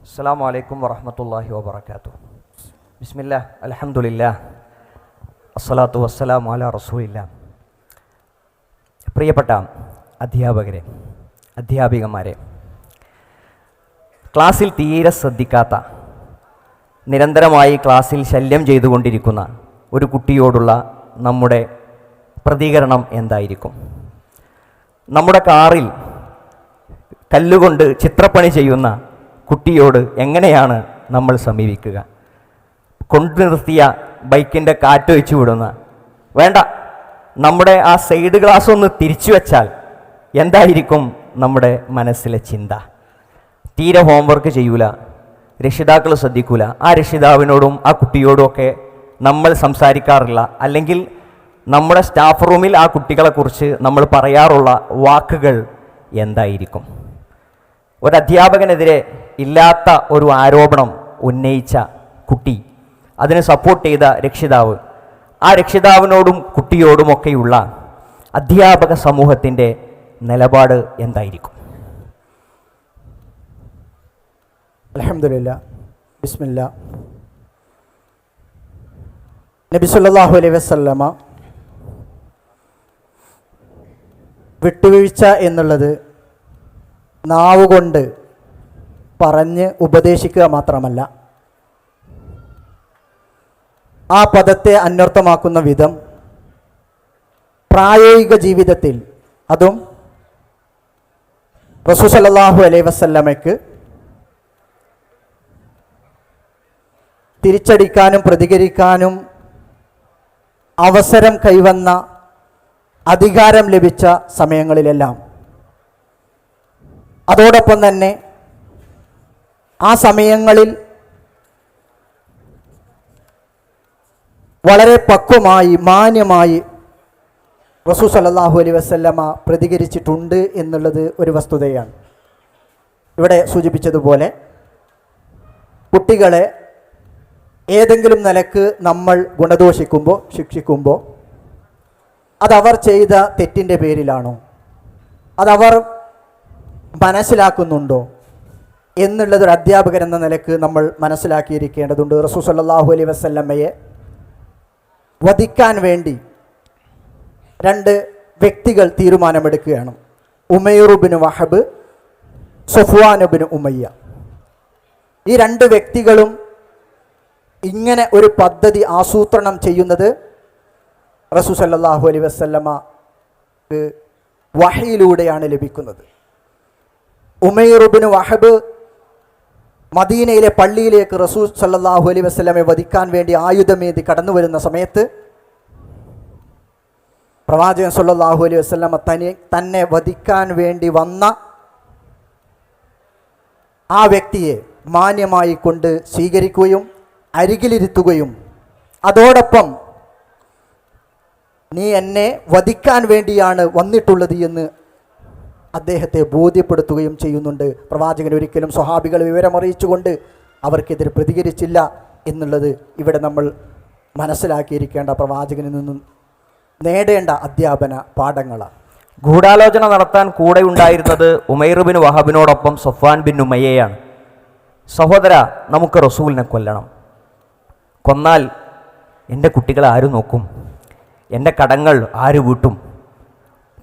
അസ്സലാമു അലൈക്കും വറഹ്മത്തുള്ളാഹി വബറകാതുഹു. ബിസ്മില്ലാ അൽഹംദുലില്ലാ അസ്സലാത്തു വസ്സലാമു അലാ റസൂലില്ലാ. പ്രിയപ്പെട്ട അധ്യാപകരെ, അധ്യാപികമാരെ, ക്ലാസ്സിൽ തീരെ ശ്രദ്ധിക്കാത്ത, നിരന്തരമായി ക്ലാസ്സിൽ ശല്യം ചെയ്തുകൊണ്ടിരിക്കുന്ന ഒരു കുട്ടിയോടുള്ള നമ്മുടെ പ്രതികരണം എന്തായിരിക്കും? നമ്മുടെ കാറിൽ കല്ലുകൊണ്ട് ചിത്രപ്പണി ചെയ്യുന്ന കുട്ടിയോട് എങ്ങനെയാണ് നമ്മൾ സമീപിക്കുക? കൊണ്ടു നിർത്തിയ ബൈക്കിൻ്റെ കാറ്റ് വെച്ച് വിടുന്ന, വേണ്ട, നമ്മുടെ ആ സൈഡ് ഗ്ലാസ് ഒന്ന് തിരിച്ചു വെച്ചാൽ എന്തായിരിക്കും നമ്മുടെ മനസ്സിലെ ചിന്ത? തീരെ ഹോംവർക്ക് ചെയ്യൂല, രക്ഷിതാക്കൾ ശ്രദ്ധിക്കൂല. ആ രക്ഷിതാവിനോടും ആ കുട്ടിയോടുമൊക്കെ നമ്മൾ സംസാരിക്കാറില്ല. അല്ലെങ്കിൽ നമ്മുടെ സ്റ്റാഫ് റൂമിൽ ആ കുട്ടികളെക്കുറിച്ച് നമ്മൾ പറയാറുള്ള വാക്കുകൾ എന്തായിരിക്കും? ഒരധ്യാപകനെതിരെ ഇല്ലാത്ത ഒരു ആരോപണം ഉന്നയിച്ച കുട്ടി, അതിനെ സപ്പോർട്ട് ചെയ്ത രക്ഷിതാവ്, ആ രക്ഷിതാവിനോടും കുട്ടിയോടുമൊക്കെയുള്ള അധ്യാപക സമൂഹത്തിൻ്റെ നിലപാട് എന്തായിരിക്കും? അൽഹംദുലില്ലാ, ബിസ്മില്ലാ. നബി സല്ലല്ലാഹു അലൈഹി വസല്ലമ വിട്ടുവീഴ്ച എന്നുള്ളത് നാവുകൊണ്ട് പറഞ്ഞ് ഉപദേശിക്കുക മാത്രമല്ല, ആ പദത്തെ അന്വർത്ഥമാക്കുന്ന വിധം പ്രായോഗിക ജീവിതത്തിൽ, അതും റസൂൽ സല്ലല്ലാഹു അലൈഹി വസല്ലമയ്ക്ക് തിരിച്ചടിക്കാനും പ്രതികരിക്കാനും അവസരം കൈവന്ന, അധികാരം ലഭിച്ച സമയങ്ങളിലെല്ലാം, അതോടൊപ്പം തന്നെ ആ സമയങ്ങളിൽ വളരെ പക്വമായി, മാന്യമായി റസൂൽ സല്ലല്ലാഹു അലൈഹി വസല്ലമ പ്രതികരിച്ചിട്ടുണ്ട് എന്നുള്ളത് ഒരു വസ്തുതയാണ്. ഇവിടെ സൂചിപ്പിച്ചതുപോലെ കുട്ടികളെ ഏതെങ്കിലും നിലക്ക് നമ്മൾ ഗുണദോഷിക്കുമ്പോൾ, ശിക്ഷിക്കുമ്പോൾ, അതവർ ചെയ്ത തെറ്റിൻ്റെ പേരിലാണോ, അതവർ മനസ്സിലാക്കുന്നുണ്ടോ എന്നുള്ളതൊരു അധ്യാപകൻ എന്ന നിലക്ക് നമ്മൾ മനസ്സിലാക്കിയിരിക്കേണ്ടതുണ്ട്. റസൂൽ സല്ലല്ലാഹു അലൈഹി വസല്ലമയെ വധിക്കാൻ വേണ്ടി രണ്ട് വ്യക്തികൾ തീരുമാനമെടുക്കുകയാണ്. ഉമൈർ ഇബ്നു വഹബ്, സഫ്വാൻ ഇബ്നു ഉമയ്യ. ഈ രണ്ട് വ്യക്തികളും ഇങ്ങനെ ഒരു പദ്ധതി ആസൂത്രണം ചെയ്യുന്നത് റസൂൽ സല്ലല്ലാഹു അലൈഹി വസല്ലമക്ക് വഹയിലൂടെയാണ് ലഭിക്കുന്നത്. ഉമൈർ ഇബ്നു വഹബ് മദീനയിലെ പള്ളിയിലേക്ക് റസൂൽ സല്ലല്ലാഹു അലൈഹി വസല്ലമയെ വധിക്കാൻ വേണ്ടി ആയുധമേന്തി കടന്നു വരുന്ന സമയത്ത് പ്രവാചകൻ സല്ലല്ലാഹു അലൈഹി വസല്ലമ തന്നെ വധിക്കാൻ വേണ്ടി വന്ന ആ വ്യക്തിയെ മാന്യമായി കൊണ്ട് സ്വീകരിക്കുകയും അരികിലിരുത്തുകയും അതോടൊപ്പം നീ എന്നെ വധിക്കാൻ വേണ്ടിയാണ് വന്നിട്ടുള്ളത് എന്ന് അദ്ദേഹത്തെ ബോധ്യപ്പെടുത്തുകയും ചെയ്യുന്നുണ്ട്. പ്രവാചകൻ ഒരിക്കലും സ്വഹാബികൾ വിവരമറിയിച്ചുകൊണ്ട് അവർക്കെതിരെ പ്രതികരിച്ചില്ല എന്നുള്ളത് ഇവിടെ നമ്മൾ മനസ്സിലാക്കിയിരിക്കേണ്ട, പ്രവാചകനിൽ നിന്നും നേടേണ്ട അധ്യാപന പാഠങ്ങളാണ്. ഗൂഢാലോചന നടത്താൻ കൂടെ ഉണ്ടായിരുന്നത് ഉമൈർ ബിൻ വഹബിനോടൊപ്പം സഫ്വാൻ ബിൻ ഉമയ്യയാണ്. സഹോദര, നമുക്ക് റസൂലിനെ കൊല്ലണം. കൊന്നാൽ എൻ്റെ കുട്ടികളെ ആര് നോക്കും? എൻ്റെ കടങ്ങൾ ആര് വീട്ടും?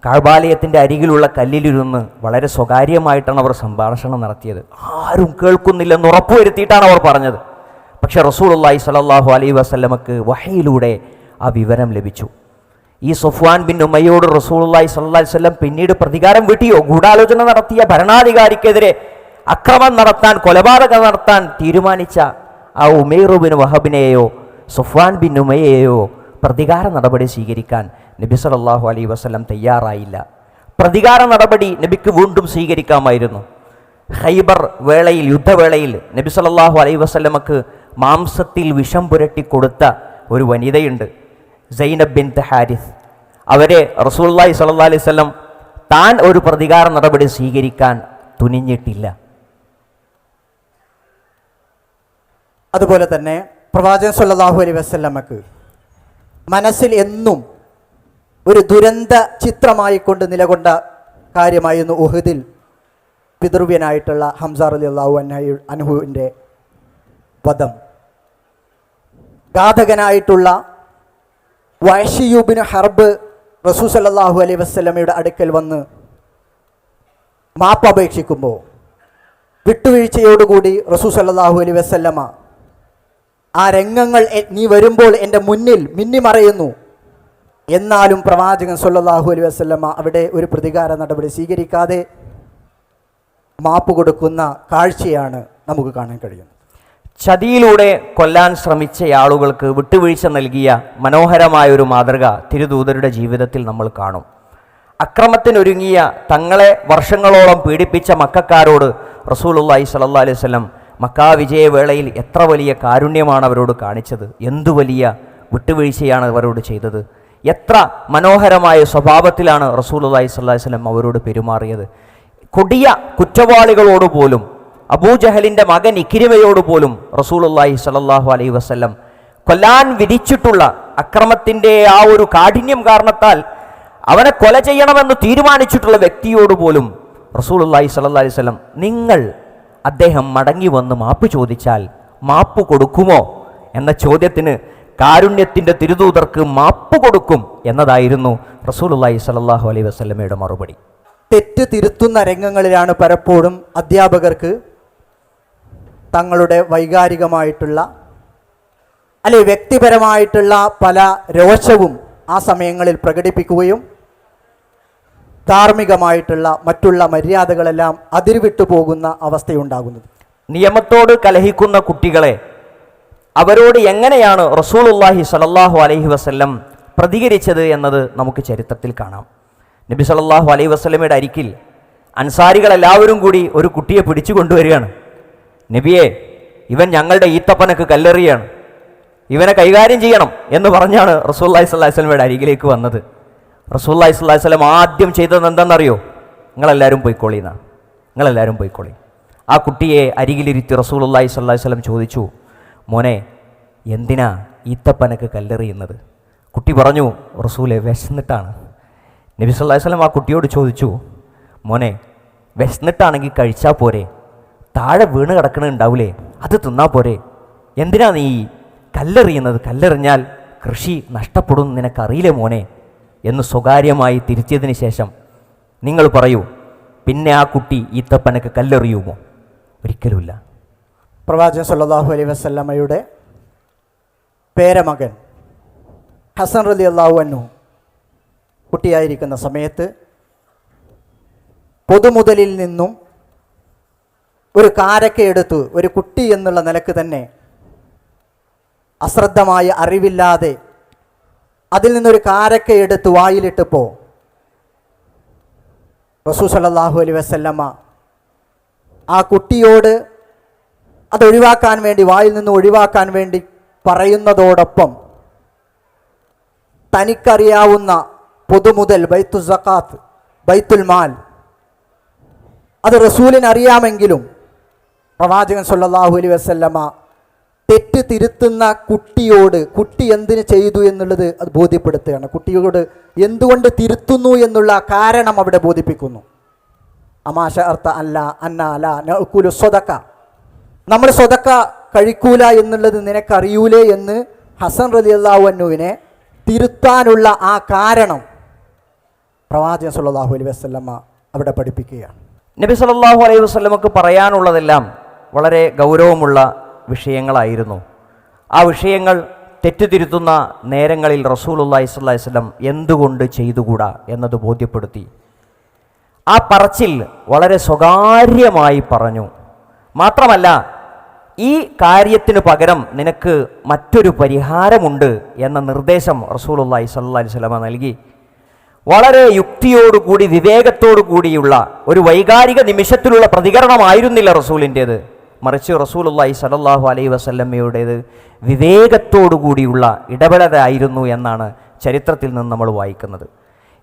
കഅബാലയത്തിൻ്റെ അരികിലുള്ള കല്ലിലിരുന്ന് വളരെ സ്വകാര്യമായിട്ടാണ് അവർ സംഭാഷണം നടത്തിയത്. ആരും കേൾക്കുന്നില്ലെന്ന് ഉറപ്പുവരുത്തിയിട്ടാണ് അവർ പറഞ്ഞത്. പക്ഷേ റസൂലുള്ളാഹി സ്വല്ലല്ലാഹു അലൈഹി വസല്ലമക്ക് വഹയിലൂടെ ആ വിവരം ലഭിച്ചു. ഈ സഫ്വാൻ ബിൻ ഉമയ്യയോട് റസൂലുള്ളാഹി സ്വല്ലല്ലാഹു അലൈഹി വസല്ലം പിന്നീട് പ്രതികാരം വീട്ടിയോ? ഗൂഢാലോചന നടത്തിയ ഭരണാധികാരിക്കെതിരെ അക്രമം നടത്താൻ, കൊലപാതകം നടത്താൻ തീരുമാനിച്ച ആ ഉമൈർ ബിൻ വഹബിനെയോ സഫ്വാൻ ബിൻ ഉമയ്യയെയോ പ്രതികാര നടപടി സ്വീകരിക്കാൻ നബി സല്ലല്ലാഹു അലൈഹി വസല്ലം തയ്യാറായില്ല. പ്രതികാര നടപടി നബിക്ക് വീണ്ടും സ്വീകരിക്കാമായിരുന്നു. ഖൈബർ വേളയിൽ, യുദ്ധവേളയിൽ നബി സല്ലല്ലാഹു അലൈഹി വസല്ലമക്ക് മാംസത്തിൽ വിഷം പുരട്ടി കൊടുത്ത ഒരു വനിതയുണ്ട്, സൈനബ് ബിൻത് ഹാരിസ്. അവരെ റസൂലുള്ളാഹി സ്വല്ലല്ലാഹു അലൈഹി വസല്ലം താൻ ഒരു പ്രതികാര നടപടി സ്വീകരിക്കാൻ തുനിഞ്ഞിട്ടില്ല. അതുപോലെ തന്നെ പ്രവാചകൻ സല്ലല്ലാഹു അലൈഹി വസല്ലമക്ക് മനസ്സിൽ എന്നും ഒരു ദുരന്ത ചിത്രമായി കൊണ്ട് നിലകൊണ്ട കാര്യമായിരുന്നു ഉഹദിൽ പിതൃവ്യനായിട്ടുള്ള ഹംസ റളിയല്ലാഹു അൻഹുവിൻ്റെ വധം, ഘാതകനായിട്ടുള്ള വഹ്ശി ഇബ്നു ഹർബ് റസൂൽ സല്ലല്ലാഹു അലൈഹി വസല്ലമയുടെ അടുക്കൽ വന്ന് മാപ്പ് അപേക്ഷിക്കുമ്പോൾ വിട്ടുവീഴ്ചയോടുകൂടി റസൂൽ സല്ലല്ലാഹു അലൈഹി വസല്ലമ ആ രംഗങ്ങൾ നീ വരുമ്പോൾ എൻ്റെ മുന്നിൽ മിന്നിമറയുന്നു. എന്നാലും പ്രവാചകൻ സല്ലല്ലാഹു അലൈഹി വസല്ലമ അവിടെ ഒരു പ്രതികാര നടപടി സ്വീകരിക്കാതെ മാപ്പ് കൊടുക്കുന്ന കാഴ്ചയാണ് നമുക്ക് കാണാൻ കഴിയുന്നത്. ചതിയിലൂടെ കൊല്ലാൻ ശ്രമിച്ച ആളുകൾക്ക് വിട്ടുവീഴ്ച നൽകിയ മനോഹരമായ ഒരു മാതൃക തിരുദൂതരുടെ ജീവിതത്തിൽ നമ്മൾ കാണും. അക്രമത്തിനൊരുങ്ങിയ തങ്ങളെ വർഷങ്ങളോളം പീഡിപ്പിച്ച മക്കക്കാരോട് റസൂലുള്ളാഹി സ്വല്ലല്ലാഹു അലൈഹി വസല്ലം മക്കാ വിജയവേളയിൽ എത്ര വലിയ കാരുണ്യമാണ് അവരോട് കാണിച്ചത്, എന്തു വലിയ വിട്ടുവീഴ്ചയാണ് അവരോട് ചെയ്തത്, എത്ര മനോഹരമായ സ്വഭാവത്തിലാണ് റസൂലുള്ളാഹി സ്വല്ലല്ലാഹു അലൈഹി വസല്ലം അവരോട് പെരുമാറിയത്. കൊടിയ കുറ്റവാളികളോട് പോലും, അബൂജഹലിൻ്റെ മകൻ ഇക്രിമയോട് പോലും റസൂലുള്ളാഹി സ്വല്ലല്ലാഹു അലൈഹി വസല്ലം കൊല്ലാൻ വിധിച്ചിട്ടുള്ള അക്രമത്തിൻ്റെ ആ ഒരു കാഠിന്യം കാരണത്താൽ അവനെ കൊല ചെയ്യണമെന്ന് തീരുമാനിച്ചിട്ടുള്ള വ്യക്തിയോട് പോലും റസൂലുള്ളാഹി സ്വല്ലല്ലാഹു അലൈഹി വസല്ലം നിങ്ങൾ അദ്ദേഹം മടങ്ങി വന്ന് മാപ്പ് ചോദിച്ചാൽ മാപ്പ് കൊടുക്കുമോ എന്ന ചോദ്യത്തിന് കാരുണ്യത്തിൻ്റെ തിരുദൂതർക്ക് മാപ്പ് കൊടുക്കും എന്നതായിരുന്നു റസൂലുള്ളാഹി സ്വല്ലല്ലാഹു അലൈഹി വസല്ലമയുടെ മറുപടി. തെറ്റ് തിരുത്തുന്ന രംഗങ്ങളിലാണ് പലപ്പോഴും അധ്യാപകർക്ക് തങ്ങളുടെ വൈകാരികമായിട്ടുള്ള അല്ലെങ്കിൽ വ്യക്തിപരമായിട്ടുള്ള പല രോഷവും ആ സമയങ്ങളിൽ പ്രകടിപ്പിക്കുകയും ധാർമ്മികമായിട്ടുള്ള മറ്റുള്ള മര്യാദകളെല്ലാം അതിരുവിട്ടു പോകുന്ന അവസ്ഥയുണ്ടാകുന്നത്. നിയമത്തോട് കലഹിക്കുന്ന കുട്ടികളെ അവരോട് എങ്ങനെയാണ് റസൂലുള്ളാഹി സ്വല്ലല്ലാഹു അലൈഹി വസല്ലം പ്രതികരിച്ചത് എന്നത് നമുക്ക് ചരിത്രത്തിൽ കാണാം. നബി സല്ലല്ലാഹു അലൈഹി വസല്ലമയുടെ അരികിൽ അൻസാരികളെല്ലാവരും കൂടി ഒരു കുട്ടിയെ പിടിച്ചു കൊണ്ടുവരികയാണ്. നബിയെ, ഇവൻ ഞങ്ങളുടെ ഈത്തപ്പനക്ക് കല്ലെറിയാണ്, ഇവനെ കൈകാര്യം ചെയ്യണം എന്ന് പറഞ്ഞാണ് റസൂലുള്ളാഹി സ്വല്ലല്ലാഹു അലൈഹി വസല്ലമയുടെ അരികിലേക്ക് വന്നത്. റസൂലുള്ളാഹി സ്വല്ലല്ലാഹു അലൈഹി വസല്ലം ആദ്യം ചെയ്തത് എന്താണെന്നറിയോ? നിങ്ങളെല്ലാവരും പോയിക്കോളി. ആ കുട്ടിയെ അരികിലിരുത്തി റസൂലുള്ളാഹി സ്വല്ലല്ലാഹു അലൈഹി വസല്ലം ചോദിച്ചു, മോനെ, എന്തിനാ ഈത്തപ്പനക്ക് കല്ലെറിയുന്നത്? കുട്ടി പറഞ്ഞു, റസൂലെ, വിശന്നിട്ടാണ്. നബി സല്ലല്ലാഹു അലൈഹി വസല്ലം ആ കുട്ടിയോട് ചോദിച്ചു, മോനെ, വിശന്നിട്ടാണെങ്കിൽ കഴിച്ചാൽ പോരെ? താഴെ വീണ് കിടക്കണുണ്ടാവില്ലേ, അത് തിന്നാ പോരെ? എന്തിനാ നീ കല്ലെറിയുന്നത്? കല്ലെറിഞ്ഞാൽ കൃഷി നഷ്ടപ്പെടും, നിനക്കറിയില്ലേ മോനെ എന്ന് സ്വകാര്യമായി തിരുത്തിയതിന് ശേഷം നിങ്ങൾ പറയൂ, പിന്നെ ആ കുട്ടി ഈത്തപ്പനക്ക് കല്ലെറിയുമോ? ഒരിക്കലുമില്ല. പ്രവാചകൻ സല്ലല്ലാഹു അലൈഹി വസല്ലമയുടെ പേരമകൻ ഹസൻ റളിയല്ലാഹു അൻഹു കുട്ടിയായിരിക്കുന്ന സമയത്ത് പൊതുമുതലിൽ നിന്നും ഒരു കാരക്ക എടുത്തു ഒരു കുട്ടി എന്നുള്ള നിലക്ക് തന്നെ അശ്രദ്ധമായ അറിവില്ലാതെ അതിൽ നിന്നൊരു കാരക്ക എടുത്ത് വായിലിട്ടപ്പോൾ റസൂൽ സല്ലല്ലാഹു അലൈഹി വസല്ലമ ആ കുട്ടിയോട് അതൊഴിവാക്കാൻ വേണ്ടി, വായിൽ നിന്ന് ഒഴിവാക്കാൻ വേണ്ടി പറയുന്നതോടൊപ്പം തനിക്കറിയാവുന്ന പൊതുമുതൽ ബൈത്തുൽ സഖാത്ത്, ബൈത്തുൽ മാൽ, അത് റസൂലിന് അറിയാമെങ്കിലും പ്രവാചകൻ സല്ലല്ലാഹു അലൈഹി വസല്ലമ തെറ്റ് തിരുത്തുന്ന കുട്ടിയോട് കുട്ടി എന്തിന് ചെയ്തു എന്നുള്ളത് അത് ബോധ്യപ്പെടുത്തുകയാണ്. കുട്ടിയോട് എന്തുകൊണ്ട് തിരുത്തുന്നു എന്നുള്ള കാരണം അവിടെ ബോധിപ്പിക്കുന്നു. അമാശ അർത്ഥ അല്ല അന്ന അല നഅ്കുലു സ്വദക്ക, നമ്മൾ സ്വദക്ക കഴിക്കൂല എന്നുള്ളത് നിനക്കറിയൂലേ എന്ന് ഹസൻ റളിയല്ലാഹു അൻഹുവിനെ തിരുത്താനുള്ള ആ കാരണം പ്രവാചകൻ സല്ലല്ലാഹു അലൈഹി വസല്ലമ അവിടെ പഠിപ്പിക്കുകയാണ്. നബി സല്ലല്ലാഹു അലൈഹി വസല്ലമക്ക് പറയാനുള്ളതെല്ലാം വളരെ ഗൗരവമുള്ള വിഷയങ്ങളായിരുന്നു. ആ വിഷയങ്ങൾ തെറ്റുതിരുത്തുന്ന നേരങ്ങളിൽ റസൂലുള്ളാഹി സ്വല്ലല്ലാഹു അലൈഹി വസല്ലം എന്തുകൊണ്ട് ചെയ്തുകൂടാ എന്നത് ബോധ്യപ്പെടുത്തി. ആ പറച്ചിൽ വളരെ സ്വകാര്യമായി പറഞ്ഞു. മാത്രമല്ല, ഈ കാര്യത്തിന് പകരം നിനക്ക് മറ്റൊരു പരിഹാരമുണ്ട് എന്ന നിർദ്ദേശം റസൂലുള്ളാഹി സ്വല്ലല്ലാഹു അലൈഹി വസല്ലം നൽകി. വളരെ യുക്തിയോടുകൂടി വിവേകത്തോടു കൂടിയുള്ള ഒരു വൈകാരിക നിമിഷത്തിലുള്ള പ്രതികരണമായിരുന്നില്ല റസൂലിൻ്റേത്. മറിച്ച് റസൂലുള്ളാഹി സ്വല്ലല്ലാഹു അലൈഹി വസല്ലമയുടേത് വിവേകത്തോടു കൂടിയുള്ള ഇടപെടലായിരുന്നു എന്നാണ് ചരിത്രത്തിൽ നിന്ന് നമ്മൾ വായിക്കുന്നത്.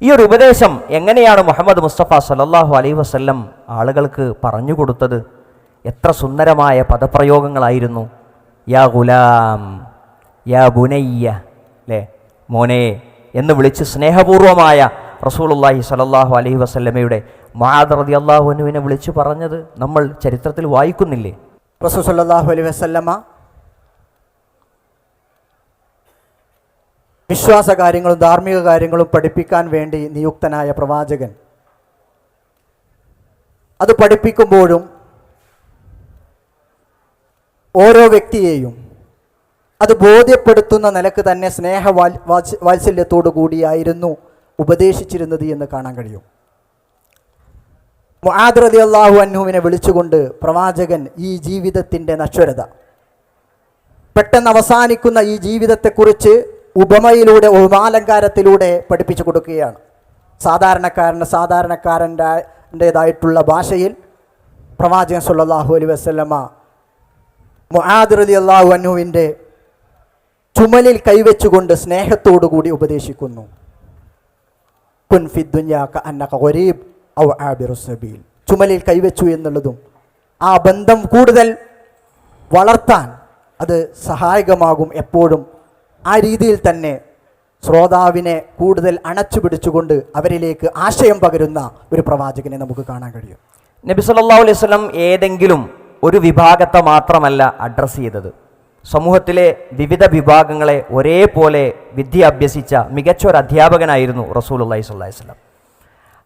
ഈ ഒരു ഉപദേശം എങ്ങനെയാണ് മുഹമ്മദ് മുസ്തഫ സ്വല്ലല്ലാഹു അലൈഹി വസല്ലം ആളുകൾക്ക് പറഞ്ഞു കൊടുത്തത്? എത്ര സുന്ദരമായ പദപ്രയോഗങ്ങളായിരുന്നു. യാ ഗുലാം, യാ ബുനയ്യ, അല്ലേ, മോനെ എന്ന് വിളിച്ച് സ്നേഹപൂർവമായ റസൂലുള്ളാഹി സ്വല്ലല്ലാഹു അലൈഹി വസല്ലമയുടെ മുആദ് റളിയല്ലാഹു അൻഹുവിനെ വിളിച്ചു പറഞ്ഞത് നമ്മൾ ചരിത്രത്തിൽ വായിക്കുന്നില്ലേ? റസൂൽ സല്ലല്ലാഹു അലൈഹി വസല്ലമ വിശ്വാസ കാര്യങ്ങളും ധാർമ്മിക കാര്യങ്ങളും പഠിപ്പിക്കാൻ വേണ്ടി നിയുക്തനായ പ്രവാചകൻ അത് പഠിപ്പിക്കുമ്പോഴും ഓരോ വ്യക്തിയെയും അത് ബോധ്യപ്പെടുത്തുന്ന നിലക്ക് തന്നെ വാത്സല്യത്തോടു കൂടിയായിരുന്നു ഉപദേശിച്ചിരുന്നത് എന്ന് കാണാൻ കഴിയും. മുആദ് റളിയല്ലാഹു അൻഹുവിനെ വിളിച്ചുകൊണ്ട് പ്രവാചകൻ ഈ ജീവിതത്തിൻ്റെ നശ്വരത, പെട്ടെന്ന് അവസാനിക്കുന്ന ഈ ജീവിതത്തെക്കുറിച്ച് ഉപമയിലൂടെ, ഉപമാലങ്കാരത്തിലൂടെ പഠിപ്പിച്ചു കൊടുക്കുകയാണ്. സാധാരണക്കാരൻ്റെതായിട്ടുള്ള ഭാഷയിൽ പ്രവാചകൻ സല്ലല്ലാഹു അലൈഹി വസല്ലമ മുആദ് റളിയല്ലാഹു അൻഹുവിൻ്റെ ചുമലിൽ കൈവച്ചുകൊണ്ട് സ്നേഹത്തോടു കൂടി ഉപദേശിക്കുന്നു. കുൻ ഫിദ്ദുനിയാ കഅന്നക ഗരീബ് ഔ ആബിറു സബീൽ. ചുമലിൽ കൈവച്ചു എന്നുള്ളതും ആ ബന്ധം കൂടുതൽ വളർത്താൻ അത് സഹായകമാകും. എപ്പോഴും ആ രീതിയിൽ തന്നെ ശ്രോതാവിനെ കൂടുതൽ അണച്ചു പിടിച്ചുകൊണ്ട് അവരിലേക്ക് ആശയം പകരുന്ന ഒരു പ്രവാചകനെ നമുക്ക് കാണാൻ കഴിയും. നബി സല്ലല്ലാഹു അലൈഹി വസല്ലം ഏതെങ്കിലും ഒരു വിഭാഗത്തെ മാത്രമല്ല അഡ്രസ്സ് ചെയ്തത്. സമൂഹത്തിലെ വിവിധ വിഭാഗങ്ങളെ ഒരേപോലെ വിദ്യ അഭ്യസിച്ച മികച്ച ഒരു അധ്യാപകനായിരുന്നു റസൂലുള്ളാഹി സ്വല്ലല്ലാഹു അലൈഹി വസല്ലം.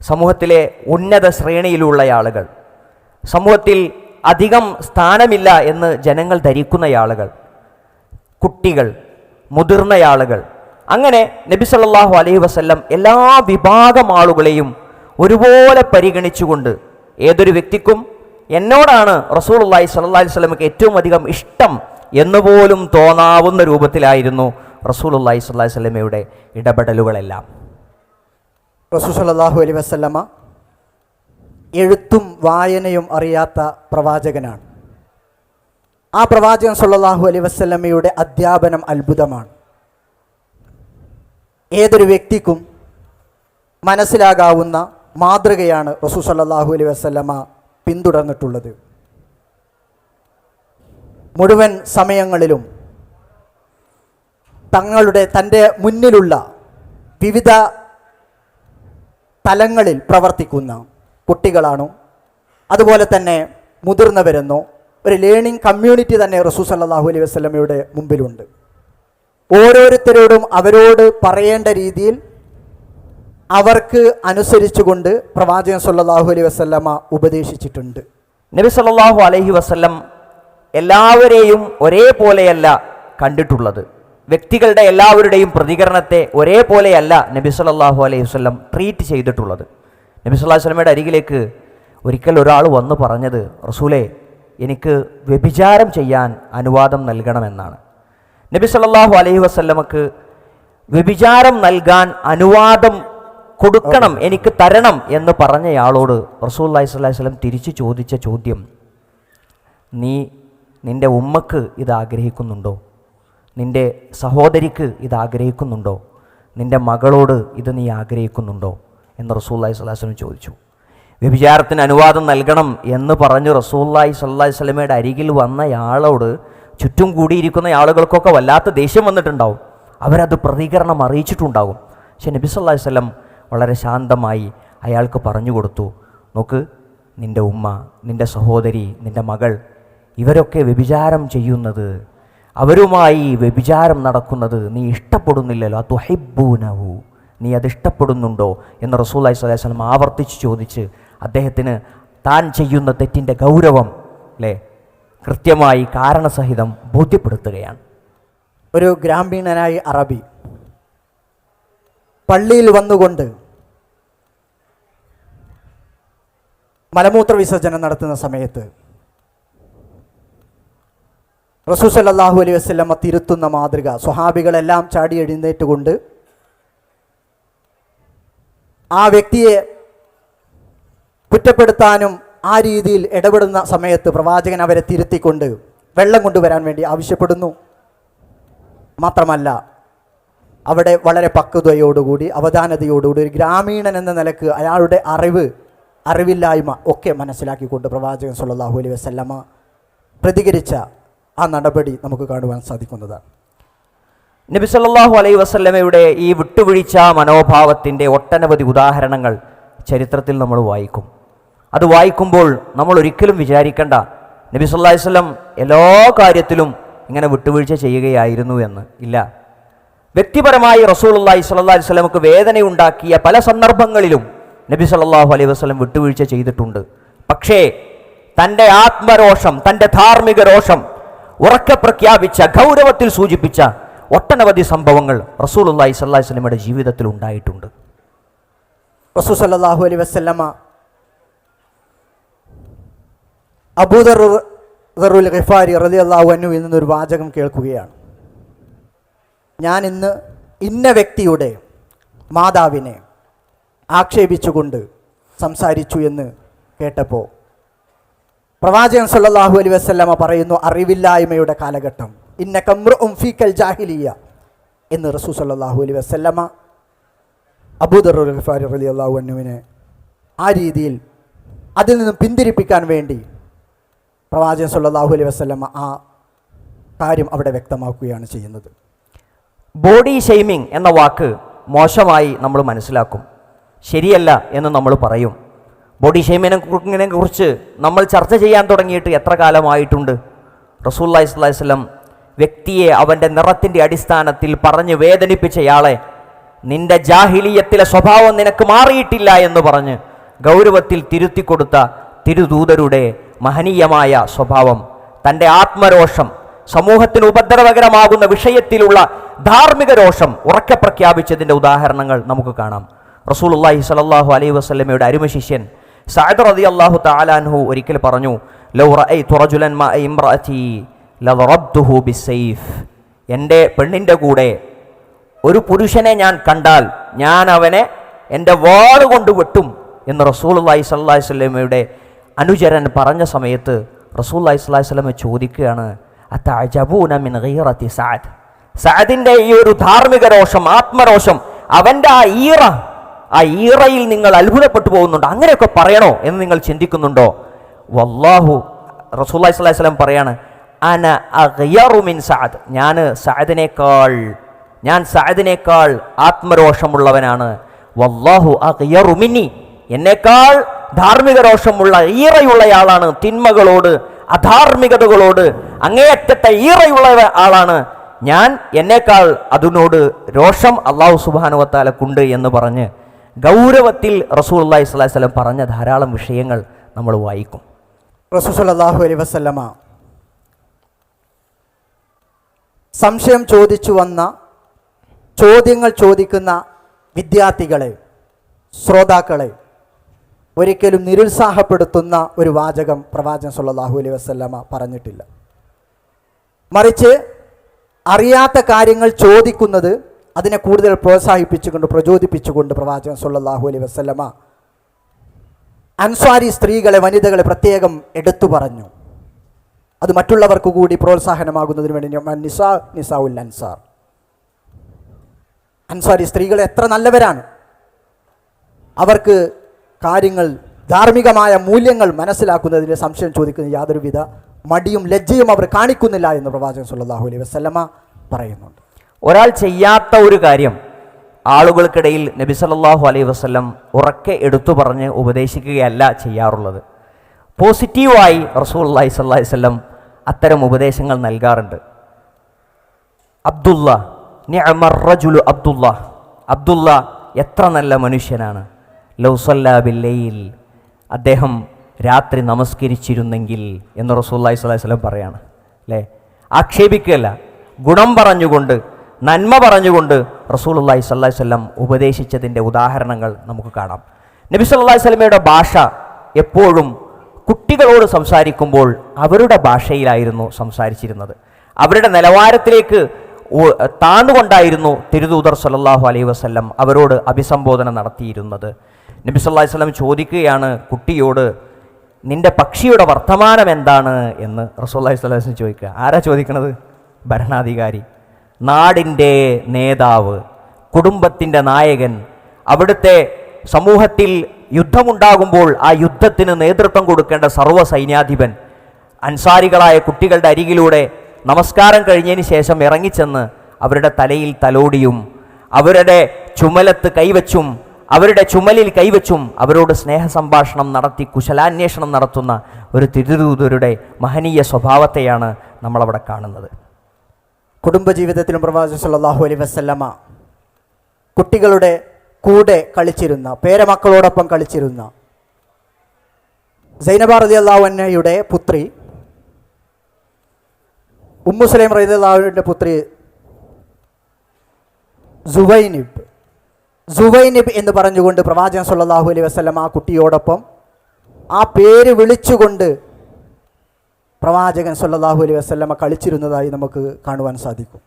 സമൂഹത്തിലെ ഉന്നത ശ്രേണിയിലുള്ള ആളുകൾ, സമൂഹത്തിൽ അധികം സ്ഥാനമില്ല എന്ന് ജനങ്ങൾ ധരിക്കുന്ന ആളുകൾ, കുട്ടികൾ, മുതിർന്ന ആളുകൾ, അങ്ങനെ നബി സല്ലല്ലാഹു അലൈഹി വസല്ലം എല്ലാ വിഭാഗം ആളുകളെയും ഒരുപോലെ പരിഗണിച്ചുകൊണ്ട് ഏതൊരു വ്യക്തിക്കും എന്നോടാണ് റസൂലുള്ളാഹി സ്വല്ലല്ലാഹു അലൈഹി വസല്ലമക്ക് ഏറ്റവും അധികം ഇഷ്ടം എന്നുപോലും തോന്നാവുന്ന രൂപത്തിലായിരുന്നു റസൂലുള്ളാഹി സ്വല്ലല്ലാഹു അലൈഹി വസല്ലമയുടെ ഇടപെടലുകളെല്ലാം. റസൂൽ സല്ലല്ലാഹു അലൈഹി വസല്ലമ എഴുത്തും വായനയും അറിയാത്ത പ്രവാചകനാണ്. ആ പ്രവാചകൻ സല്ലല്ലാഹു അലൈഹി വസല്ലമയുടെ അധ്യാപനം അത്ഭുതമാണ്. ഏതൊരു വ്യക്തിക്കും മനസ്സിലാകാവുന്ന മാതൃകയാണ് റസൂൽ സല്ലല്ലാഹു അലൈഹി വസല്ലമ പിന്തുടർന്നിട്ടുള്ളത്. മുഴുവൻ സമയങ്ങളിലും തൻ്റെ മുന്നിലുള്ള വിവിധ തലങ്ങളിൽ പ്രവർത്തിക്കുന്ന കുട്ടികളാണോ അതുപോലെ തന്നെ മുതിർന്നവരെന്നോ ഒരു ലേണിംഗ് കമ്മ്യൂണിറ്റി തന്നെ റസൂൽ സല്ലല്ലാഹു അലൈഹി വസല്ലമയുടെ മുമ്പിലുണ്ട്. ഓരോരുത്തരോടും അവരോട് പറയേണ്ട രീതിയിൽ അവർക്ക് അനുസരിച്ചുകൊണ്ട് പ്രവാചകൻ സല്ലല്ലാഹു അലൈഹി വസല്ലമ ഉപദേശിച്ചിട്ടുണ്ട്. നബി സല്ലല്ലാഹു അലൈഹി വസല്ലം എല്ലാവരെയും ഒരേപോലെയല്ല കണ്ടിട്ടുള്ളത്. വ്യക്തികളുടെ എല്ലാവരുടെയും പ്രതികരണത്തെ ഒരേപോലെയല്ല നബി സല്ലല്ലാഹു അലൈഹി വസല്ലം ട്രീറ്റ് ചെയ്തിട്ടുള്ളത്. നബി സല്ലല്ലാഹു അലൈഹി വസല്ലമയുടെ അരികിലേക്ക് ഒരിക്കൽ ഒരാൾ വന്ന് പറഞ്ഞത്, റസൂലേ, എനിക്ക് വ്യഭിചാരം ചെയ്യാൻ അനുവാദം നൽകണമെന്നാണ്. നബി സല്ലല്ലാഹു അലൈഹി വസല്ലമക്ക് വ്യഭിചാരം നൽകാൻ അനുവാദം കൊടുക്കണം, എനിക്ക് തരണം എന്ന് പറഞ്ഞയാളോട് റസൂലുള്ളാഹി സ്വല്ലല്ലാഹു അലൈഹി വസല്ലം തിരിച്ചു ചോദിച്ച ചോദ്യം, നിൻ്റെ ഉമ്മക്ക് ഇത് ആഗ്രഹിക്കുന്നുണ്ടോ? നിൻ്റെ സഹോദരിക്ക് ഇത് ആഗ്രഹിക്കുന്നുണ്ടോ? നിൻ്റെ മകളോട് ഇത് നീ ആഗ്രഹിക്കുന്നുണ്ടോ എന്ന് റസൂലുള്ളാഹി സ്വല്ലല്ലാഹു അലൈഹി വസല്ലം ചോദിച്ചു. വ്യഭിചാരത്തിന് അനുവാദം നൽകണം എന്ന് പറഞ്ഞ് റസൂലുള്ളാഹി സ്വല്ലല്ലാഹു അലൈഹി വസല്ലമയുടെ അരികിൽ വന്നയാളോട് ചുറ്റും കൂടിയിരിക്കുന്ന ആളുകൾക്കൊക്കെ വല്ലാത്ത ദേഷ്യം വന്നിട്ടുണ്ടാവും. അവരത് പ്രതികരണം അറിയിച്ചിട്ടുണ്ടാകും. പക്ഷെ നബി സല്ലല്ലാഹു അലൈഹി വസല്ലം വളരെ ശാന്തമായി അയാൾക്ക് പറഞ്ഞു കൊടുത്തു, നോക്ക്, നിൻ്റെ ഉമ്മ, നിൻ്റെ സഹോദരി, നിൻ്റെ മകൾ, ഇവരൊക്കെ വ്യഭിചാരം ചെയ്യുന്നത്, അവരുമായി വ്യഭിചാരം നടക്കുന്നത് നീ ഇഷ്ടപ്പെടുന്നില്ലല്ലോ, അതുഹിബ്ബൂനഹു, നീ അത് ഇഷ്ടപ്പെടുന്നുണ്ടോ എന്ന് റസൂലുള്ളാഹി സ്വല്ലല്ലാഹു അലൈഹി വസല്ലം ആവർത്തിച്ച് ചോദിച്ച് അദ്ദേഹത്തിന് താൻ ചെയ്യുന്ന തെറ്റിൻ്റെ ഗൗരവം കൃത്യമായി കാരണസഹിതം ബോധ്യപ്പെടുത്തുകയാണ്. ഒരു ഗ്രാമീണനായ അറബി പള്ളിയിൽ വന്നുകൊണ്ട് മലമൂത്ര വിസർജനം നടത്തുന്ന സമയത്ത് റസൂൽ സല്ലല്ലാഹു അലൈഹി വസല്ലമ തിരുത്തുന്ന മാതൃക, സ്വഹാബികളെല്ലാം ചാടി എഴുന്നേറ്റുകൊണ്ട് ആ വ്യക്തിയെ കുറ്റപ്പെടുത്താനും ആ രീതിയിൽ ഇടപെടുന്ന സമയത്ത് പ്രവാചകൻ അവരെ തിരുത്തിക്കൊണ്ട് വെള്ളം കൊണ്ടുവരാൻ വേണ്ടി ആവശ്യപ്പെടുന്നു. മാത്രമല്ല അവിടെ വളരെ പക്വതയോടുകൂടി അവധാനതയോടുകൂടി ഒരു ഗ്രാമീണൻ എന്ന നിലക്ക് അയാളുടെ അറിവില്ലായ്മ ഒക്കെ മനസ്സിലാക്കിക്കൊണ്ട് പ്രവാചകൻ സല്ലല്ലാഹു അലൈഹി വസല്ലമ പ്രതികരിച്ച ആ നടപടി നമുക്ക് കാണുവാൻ സാധിക്കുന്നതാണ്. നബി സല്ലല്ലാഹു അലൈഹി വസല്ലമയുടെ ഈ വിട്ടുവീഴ്ച മനോഭാവത്തിൻ്റെ ഒട്ടനവധി ഉദാഹരണങ്ങൾ ചരിത്രത്തിൽ നമ്മൾ വായിക്കും. അത് വായിക്കുമ്പോൾ നമ്മൾ ഒരിക്കലും വിചാരിക്കേണ്ട നബി സല്ലല്ലാഹു അലൈഹി വസല്ലം എല്ലാ കാര്യത്തിലും ഇങ്ങനെ വിട്ടുവീഴ്ച ചെയ്യുകയായിരുന്നു എന്ന്. ഇല്ല. വ്യക്തിപരമായി റസൂലുള്ളാഹി സ്വല്ലല്ലാഹു അലൈഹി വസല്ലമക്ക് വേദനയുണ്ടാക്കിയ പല സന്ദർഭങ്ങളിലും നബി സല്ലല്ലാഹു അലൈഹി വസല്ലം വിട്ടുവീഴ്ച ചെയ്തിട്ടുണ്ട്. പക്ഷേ തൻ്റെ ആത്മരോഷം, തൻ്റെ ധാർമ്മിക രോഷം ഉറക്കെ പ്രഖ്യാപിച്ച, ഗൗരവത്തിൽ സൂചിപ്പിച്ച ഒട്ടനവധി സംഭവങ്ങൾ റസൂലുള്ളാഹി സ്വല്ലല്ലാഹു അലൈഹി വസല്ലമയുടെ ജീവിതത്തിൽ ഉണ്ടായിട്ടുണ്ട്. റസൂൽ സല്ലല്ലാഹു അലൈഹി വസല്ലമ അബൂദറുൽ ഗിഫാരി റളിയല്ലാഹു അൻഹുവിൽ നിന്നൊരു വാചകം കേൾക്കുകയാണ്. ഞാൻ ഇന്ന് ഇന്ന വ്യക്തിയുടെ മാതാവിനെ ആക്ഷേപിച്ചുകൊണ്ട് സംസാരിച്ചു എന്ന് കേട്ടപ്പോൾ പ്രവാചകൻ സല്ലല്ലാഹു അലൈഹി വസല്ലമ പറയുന്നു, അറിവില്ലായ്മയുടെ കാലഘട്ടം, ഇന്നക ഇംറുഉൻ ഫീകൽ ജാഹിലിയ്യ എന്ന് റസൂൽ സല്ലല്ലാഹു അലൈഹി വസല്ലമ അബൂദറുൽ ഗിഫാരി റളിയല്ലാഹു അൻഹുവിനെ ആ രീതിയിൽ അതിൽ നിന്നും പിന്തിരിപ്പിക്കാൻ വേണ്ടി പ്രവാചകൻ സല്ലല്ലാഹു അലൈഹി വസല്ലമ ആ കാര്യം അവിടെ വ്യക്തമാക്കുകയാണ് ചെയ്യുന്നത്. ബോഡി ഷെയ്മിങ് എന്ന വാക്ക് മോശമായി നമ്മൾ മനസ്സിലാക്കും, ശരിയല്ല എന്ന് നമ്മൾ പറയും. ബോഡി ഷെയ്മിങ്ങിനെ കുറിച്ച് നമ്മൾ ചർച്ച ചെയ്യാൻ തുടങ്ങിയിട്ട് എത്ര കാലമായിട്ടുണ്ട്? റസൂലുള്ളാഹി സ്വല്ലല്ലാഹു അലൈഹി വസല്ലം വ്യക്തിയെ അവൻ്റെ നിറത്തിൻ്റെ അടിസ്ഥാനത്തിൽ പറഞ്ഞ് വേദനിപ്പിച്ചയാളെ നിന്റെ ജാഹിലിയത്തിലെ സ്വഭാവം നിനക്ക് മാറിയിട്ടില്ല എന്ന് പറഞ്ഞ് ഗൗരവത്തിൽ തിരുത്തിക്കൊടുത്ത തിരുദൂതരുടെ മഹനീയമായ സ്വഭാവം, തൻ്റെ ആത്മരോഷം, സമൂഹത്തിന് ഉപദ്രവകരമാകുന്ന വിഷയത്തിലുള്ള ധാർമ്മിക രോഷം ഉറക്കെ പ്രഖ്യാപിച്ചതിൻ്റെ ഉദാഹരണങ്ങൾ നമുക്ക് കാണാം. റസൂലുള്ളാഹി സ്വല്ലല്ലാഹു അലൈഹി വസല്ലമയുടെ അരുമ ശിഷ്യൻ സഅദ് റളിയല്ലാഹു തആല അൻഹു ഒരിക്കൽ പറഞ്ഞു, ലൗ റഅയ്തു റജുലൻ മാ ഇംറഅതി ലദറബ്തുഹു ബിസ്സൈഫ്. എൻ്റെ പെണ്ണിൻ്റെ കൂടെ ഒരു പുരുഷനെ ഞാൻ കണ്ടാൽ ഞാൻ അവനെ എൻ്റെ വാൾ കൊണ്ട് വെട്ടും എന്ന് റസൂലുള്ളാഹി സ്വല്ലല്ലാഹു അലൈഹി വസല്ലമയുടെ അനുചരൻ പറഞ്ഞ സമയത്ത് റസൂലുള്ളാഹി സ്വല്ലല്ലാഹു അലൈഹി വസല്ലമ ചോദിക്കുകയാണ്, അതഅജബൂന മിൻ ഗൈറതി സഅദ്. സഅദിൻ്റെ ഈ ഒരു ധാർമ്മിക രോഷം, ആത്മരോഷം, അവൻ്റെ ആ ഈറയിൽ നിങ്ങൾ അത്ഭുതപ്പെട്ടു പോകുന്നുണ്ടോ? അങ്ങനെയൊക്കെ പറയണോ എന്ന് നിങ്ങൾ ചിന്തിക്കുന്നുണ്ടോ? വല്ലാഹു, റസൂലുള്ളാഹി സ്വല്ലല്ലാഹു അലൈഹി വസല്ലം പറയാണ്, അന അഗ്യറു മിൻ സഅദ്. ഞാൻ സഅദിനേക്കാൾ ആത്മരോഷമുള്ളവനാണ്. വല്ലാഹു അഗ്യറു മിന്നി, എന്നേക്കാൾ ധാർമ്മിക രോഷമുള്ള ഈറയുള്ളയാളാണ്. തിന്മകളോട്, അധാർമികതകളോട് അങ്ങേയറ്റത്തെ ഈറയുള്ള ആളാണ് ഞാൻ. എന്നേക്കാൾ അതിനോട് രോഷം അല്ലാഹു സുബ്ഹാനഹു വ തആലക്കുണ്ട് എന്ന് പറഞ്ഞ് ഗൗരവത്തിൽ റസൂലുള്ളാഹി സ്വല്ലല്ലാഹു അലൈഹി വസല്ലം പറഞ്ഞ ധാരാളം വിഷയങ്ങൾ നമ്മൾ വായിക്കും. റസൂൽ സല്ലല്ലാഹു അലൈഹി വസല്ലമ സംശയം ചോദിച്ചു വന്ന, ചോദ്യങ്ങൾ ചോദിക്കുന്ന വിദ്യാർത്ഥികളെ, ശ്രോതാക്കളെ ഒരിക്കലും നിരുത്സാഹപ്പെടുത്തുന്ന ഒരു വാചകം പ്രവാചകൻ സല്ലല്ലാഹു അലൈഹി വസല്ലമ പറഞ്ഞിട്ടില്ല. മറിച്ച് അറിയാത്ത കാര്യങ്ങൾ ചോദിക്കുന്നത് അതിനെ കൂടുതൽ പ്രോത്സാഹിപ്പിച്ചുകൊണ്ട്, പ്രചോദിപ്പിച്ചുകൊണ്ട് പ്രവാചകൻ സല്ലല്ലാഹു അലൈഹി വസല്ലമ അൻസ്വാരി സ്ത്രീകളെ, വനിതകളെ പ്രത്യേകം എടുത്തു പറഞ്ഞു. അത് മറ്റുള്ളവർക്ക് കൂടി പ്രോത്സാഹനമാകുന്നതിന് വേണ്ടി നിസാഉൽ അൻസാർ, അൻസ്വാരി സ്ത്രീകൾ എത്ര നല്ലവരാണ്, അവർക്ക് കാര്യങ്ങൾ, ധാർമ്മികമായ മൂല്യങ്ങൾ മനസ്സിലാക്കുന്നതിന് സംശയം ചോദിക്കുന്ന യാതൊരുവിധ മടിയും ലജ്ജയും അവർ കാണിക്കുന്നില്ല എന്ന് പ്രവാചകൻ സല്ലല്ലാഹു അലൈഹി വസല്ലമ പറയുന്നുണ്ട്. ഒരാൾ ചെയ്യാത്ത ഒരു കാര്യം ആളുകൾക്കിടയിൽ നബി സല്ലല്ലാഹു അലൈഹി വസല്ലം ഉറക്കെ എടുത്തു പറഞ്ഞ് ഉപദേശിക്കുകയല്ല ചെയ്യാറുള്ളത്. പോസിറ്റീവായി റസൂലുള്ളാഹി സ്വല്ലല്ലാഹു അലൈഹി വസല്ലം അത്തരം ഉപദേശങ്ങൾ നൽകാറുണ്ട്. അബ്ദുള്ള, നിഅമർ റജുലു അബ്ദുള്ള, അബ്ദുള്ള എത്ര നല്ല മനുഷ്യനാണ്. ലൗ സല്ലാ ബില്ലൈൽ, അദ്ദേഹം രാത്രി നമസ്കരിച്ചിരുന്നെങ്കിൽ എന്ന് റസൂലുള്ളാഹി സ്വല്ലല്ലാഹു അലൈഹി വസല്ലം പറയാണ്. അല്ലേ? ആക്ഷേപിക്കുകയല്ല, ഗുണം പറഞ്ഞുകൊണ്ട്, നന്മ പറഞ്ഞുകൊണ്ട് റസൂലുള്ളാഹി സ്വല്ലല്ലാഹു അലൈഹി വസല്ലം ഉപദേശിച്ചതിൻ്റെ ഉദാഹരണങ്ങൾ നമുക്ക് കാണാം. നബി സല്ലല്ലാഹു അലൈഹി വസല്ലമയുടെ ഭാഷ എപ്പോഴും കുട്ടികളോട് സംസാരിക്കുമ്പോൾ അവരുടെ ഭാഷയിലായിരുന്നു സംസാരിച്ചിരുന്നത്. അവരുടെ നിലവാരത്തിലേക്ക് താണുകൊണ്ടായിരുന്നു തിരുദൂതർ സല്ലല്ലാഹു അലൈഹി വസല്ലം അവരോട് അഭിസംബോധന നടത്തിയിരുന്നത്. നബി സല്ലല്ലാഹു അലൈഹി വസല്ലം ചോദിക്കുകയാണ് കുട്ടിയോട്, നിന്റെ പക്ഷിയുടെ വർത്തമാനം എന്താണ് എന്ന് റസൂലുള്ളാഹി സ്വല്ലല്ലാഹു അലൈഹി വസല്ലം ചോദിക്കുക. ആരാ ചോദിക്കണത്? ഭരണാധികാരി, നാടിൻ്റെ നേതാവ്, കുടുംബത്തിൻ്റെ നായകൻ, അവിടുത്തെ സമൂഹത്തിൽ യുദ്ധമുണ്ടാകുമ്പോൾ ആ യുദ്ധത്തിന് നേതൃത്വം കൊടുക്കേണ്ട സർവ്വ സൈന്യാധിപൻ, അൻസാരികളായ കുട്ടികളുടെ അരികിലൂടെ നമസ്കാരം കഴിഞ്ഞതിന് ശേഷം ഇറങ്ങിച്ചെന്ന് അവരുടെ തലയിൽ തലോടിയും അവരുടെ ചുമലത്ത് കൈവച്ചും അവരുടെ ചുമലിൽ കൈവച്ചും അവരോട് സ്നേഹസംഭാഷണം നടത്തി കുശലാന്വേഷണം നടത്തുന്ന ഒരു തിരുദൂതരുടെ മഹനീയ സ്വഭാവത്തെയാണ് നമ്മളവിടെ കാണുന്നത്. കുടുംബജീവിതത്തിലും പ്രവാചകൻ സല്ലല്ലാഹു അലൈഹി വസല്ലമ കുട്ടികളുടെ കൂടെ കളിച്ചിരുന്ന, പേരമക്കളോടൊപ്പം കളിച്ചിരുന്ന സൈനബ റളിയല്ലാഹു അൻഹയുടെ പുത്രി ഉമ്മു സലൈം റളിയല്ലാഹു അൻഹയുടെ പുത്രി സുവൈനിബ് എന്ന് പറഞ്ഞുകൊണ്ട് പ്രവാചകൻ സല്ലല്ലാഹു അലൈഹി വസല്ലം ആ കുട്ടിയോടൊപ്പം ആ പേര് വിളിച്ചുകൊണ്ട് പ്രവാചകൻ സല്ലല്ലാഹു അലൈഹി വസല്ലമ കളിച്ചിരുന്നതായി നമുക്ക് കാണുവാൻ സാധിക്കും.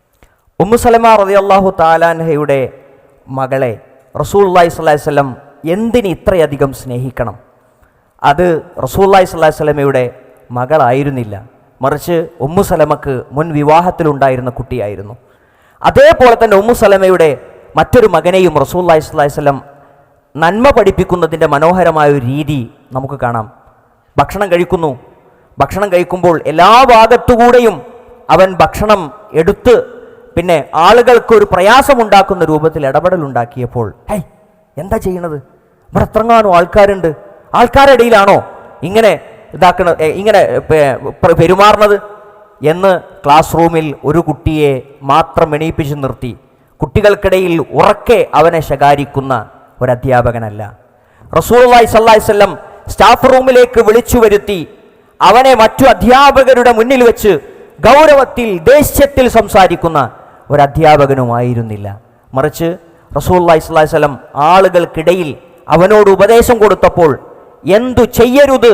ഉമ്മു സലമ റളിയല്ലാഹു തആലാൻഹയുടെ മകളെ റസൂലുള്ളാഹി സ്വല്ലല്ലാഹി അലൈഹി വസല്ലം എന്തിന് ഇത്രയധികം സ്നേഹിക്കണം? അത് റസൂലുള്ളാഹി സ്വല്ലല്ലാഹി അലൈഹി വസല്ലമയുടെ മകളായിരുന്നില്ല, മറിച്ച് ഉമ്മു സലമക്ക് മുൻ വിവാഹത്തിലുണ്ടായിരുന്ന കുട്ടിയായിരുന്നു. അതേപോലെ തന്നെ ഉമ്മു സലമയുടെ മറ്റൊരു മകനെയും റസൂലുള്ളാഹി സ്വല്ലല്ലാഹി അലൈഹി വസല്ലം നന്മ പഠിപ്പിക്കുന്നതിൻ്റെ മനോഹരമായ ഒരു രീതി നമുക്ക് കാണാം. ഭക്ഷണം കഴിക്കുമ്പോൾ എല്ലാ ഭാഗത്തുകൂടെയും അവൻ ഭക്ഷണം എടുത്ത് പിന്നെ ആളുകൾക്ക് ഒരു പ്രയാസമുണ്ടാക്കുന്ന രൂപത്തിൽ ഇടപെടലുണ്ടാക്കിയപ്പോൾ, ഹേയ് എന്താ ചെയ്യണത്? ഇവിടെ എത്രങ്ങാനും ആൾക്കാരുണ്ട്, ആൾക്കാരുടെ ഇടയിലാണോ ഇങ്ങനെ പെരുമാറുന്നത് എന്ന് ക്ലാസ് റൂമിൽ ഒരു കുട്ടിയെ മാത്രം എണീപ്പിച്ച് നിർത്തി കുട്ടികൾക്കിടയിൽ ഉറക്കെ അവനെ ശകാരിക്കുന്ന ഒരു അധ്യാപകനല്ല. റസൂലുള്ളാഹി സ്വല്ലല്ലാഹി അലൈഹി വസല്ലം സ്റ്റാഫ് റൂമിലേക്ക് വിളിച്ചു വരുത്തി അവനെ മറ്റു അധ്യാപകരുടെ മുന്നിൽ വെച്ച് ഗൗരവത്തിൽ, ദേഷ്യത്തിൽ സംസാരിക്കുന്ന ഒരു അധ്യാപകനുമായിരുന്നില്ല, മറിച്ച് റസൂലുള്ളാഹി സ്വല്ലല്ലാഹി അലൈഹി വസല്ലം ആളുകൾക്കിടയിൽ അവനോട് ഉപദേശം കൊടുത്തപ്പോൾ എന്തു ചെയ്യരുത്,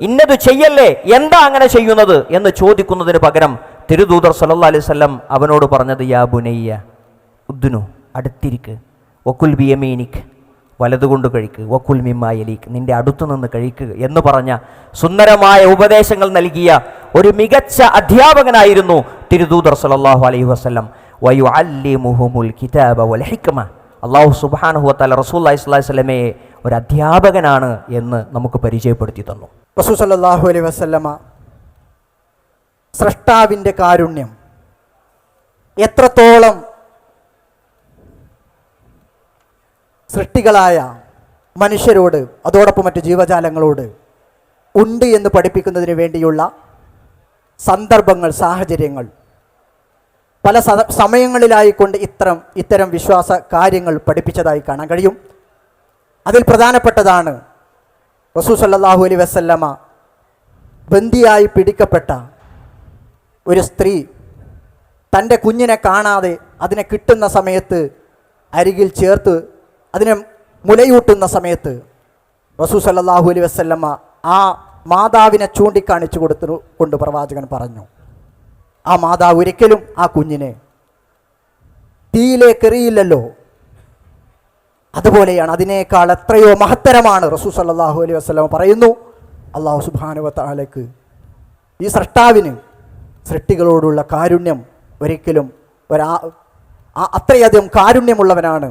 ഇന്നത് ചെയ്യല്ലേ, എന്താ അങ്ങനെ ചെയ്യുന്നത് എന്ന് ചോദിക്കുന്നതിന് പകരം തിരുദൂതർ സല്ലല്ലാഹു അലൈഹി വസല്ലം അവനോട് പറഞ്ഞത്, യാ ബുനയ്യ ഉദ്നു, അടുത്തിരിക്ക്, വക്കുൽ ബിയമീനിക്, വലതുകൊണ്ട് കഴിക്കുക, വക്കുൽ മിമ്മാ യലീക്, നിന്റെ അടുത്തു നിന്ന് കഴിക്കുക എന്ന് പറഞ്ഞ സുന്ദരമായ ഉപദേശങ്ങൾ നൽകിയ ഒരു മികച്ച അധ്യാപകനായിരുന്നു തിരുദൂതർ സല്ലല്ലാഹു അലൈഹി വസല്ലം. വയുഅല്ലിമുഹുമുൽ കിതാബ വൽ ഹിക്മ, അല്ലാഹു സുബ്ഹാനഹു വ തആല റസൂലുള്ളാഹി സ്വല്ലല്ലാഹി അലൈഹി വസല്ലമയെ ഒരു അധ്യാപകനാണ് എന്ന് നമുക്ക് പരിചയപ്പെടുത്തി തന്നു. റസൂൽ സല്ലല്ലാഹു അലൈഹി വസല്ലമ സ്രഷ്ടാവിൻ്റെ കാരുണ്യം എത്രത്തോളം സൃഷ്ടികളായ മനുഷ്യരോട് അതോടൊപ്പം മറ്റു ജീവജാലങ്ങളോട് ഉണ്ട് എന്ന് പഠിപ്പിക്കുന്നതിന് വേണ്ടിയുള്ള സന്ദർഭങ്ങൾ, സാഹചര്യങ്ങൾ പല സമയങ്ങളിലായിക്കൊണ്ട് ഇത്തരം വിശ്വാസ കാര്യങ്ങൾ പഠിപ്പിച്ചതായി കാണാൻ കഴിയും. അതിൽ പ്രധാനപ്പെട്ടതാണ് റസൂൽ സല്ലല്ലാഹു അലൈഹി വസല്ലമ ബന്ദിയായി പിടിക്കപ്പെട്ട ഒരു സ്ത്രീ തൻ്റെ കുഞ്ഞിനെ കാണാതെ അതിനെ കിട്ടുന്ന സമയത്ത് അരികിൽ ചേർത്ത് അതിനെ മുലയൂട്ടുന്ന സമയത്ത് റസൂൽ സല്ലല്ലാഹു അലൈഹി വസല്ലമ ആ മാതാവിനെ ചൂണ്ടിക്കാണിച്ചു കൊണ്ട് പ്രവാചകൻ പറഞ്ഞു, ആ മാതാവ് ഒരിക്കലും ആ കുഞ്ഞിനെ തീയിലേക്ക് എറിയില്ലല്ലോ. അതുപോലെയാണ്, അതിനേക്കാൾ എത്രയോ മഹത്തരമാണ് റസൂൽ സല്ലല്ലാഹു അലൈഹി വസല്ലമ പറയുന്നു, അല്ലാഹു സുബ്ഹാനഹു വ തആലക്ക്, ഈ സ്രഷ്ടാവിന് സൃഷ്ടികളോടുള്ള കാരുണ്യം ഒരിക്കലും അത്രയധികം കാരുണ്യമുള്ളവനാണ്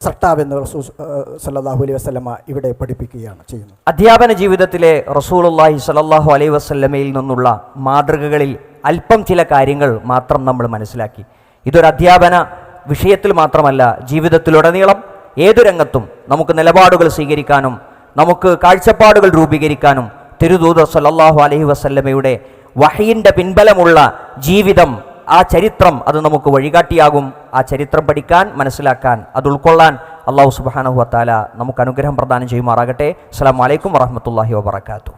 സൃഷ്ടാവെന്ന് റസൂൽ സല്ലല്ലാഹു അലൈഹി വസല്ലമ ഇവിടെ പഠിപ്പിക്കുകയാണ് ചെയ്യുന്നത്. അധ്യാപന ജീവിതത്തിലെ റസൂലുള്ളാഹി സ്വല്ലല്ലാഹു അലൈഹി വസല്ലമയിൽ നിന്നുള്ള മാതൃകകളിൽ അല്പം ചില കാര്യങ്ങൾ മാത്രം നമ്മൾ മനസ്സിലാക്കി. ഇതൊരു അധ്യാപന വിഷയത്തിൽ മാത്രമല്ല, ജീവിതത്തിലുടനീളം ഏതു രംഗത്തും നമുക്ക് നിലപാടുകൾ സ്വീകരിക്കാനും നമുക്ക് കാഴ്ചപ്പാടുകൾ രൂപീകരിക്കാനും തിരുദൂതർ സല്ലല്ലാഹു അലൈഹി വസല്ലമയുടെ വഹയിൻ്റെ പിൻബലമുള്ള ജീവിതം, ആ ചരിത്രം അത് നമുക്ക് വഴികാട്ടിയാകും. ആ ചരിത്രം പഠിക്കാൻ, മനസ്സിലാക്കാൻ, അത് ഉൾക്കൊള്ളാൻ അല്ലാഹു സുബ്ഹാനഹു വ തആല നമുക്ക് അനുഗ്രഹം പ്രദാനം ചെയ്യുമാറാകട്ടെ. അസ്സലാമു അലൈക്കും വറഹ്മത്തുള്ളാഹി വബറകാതുഹു.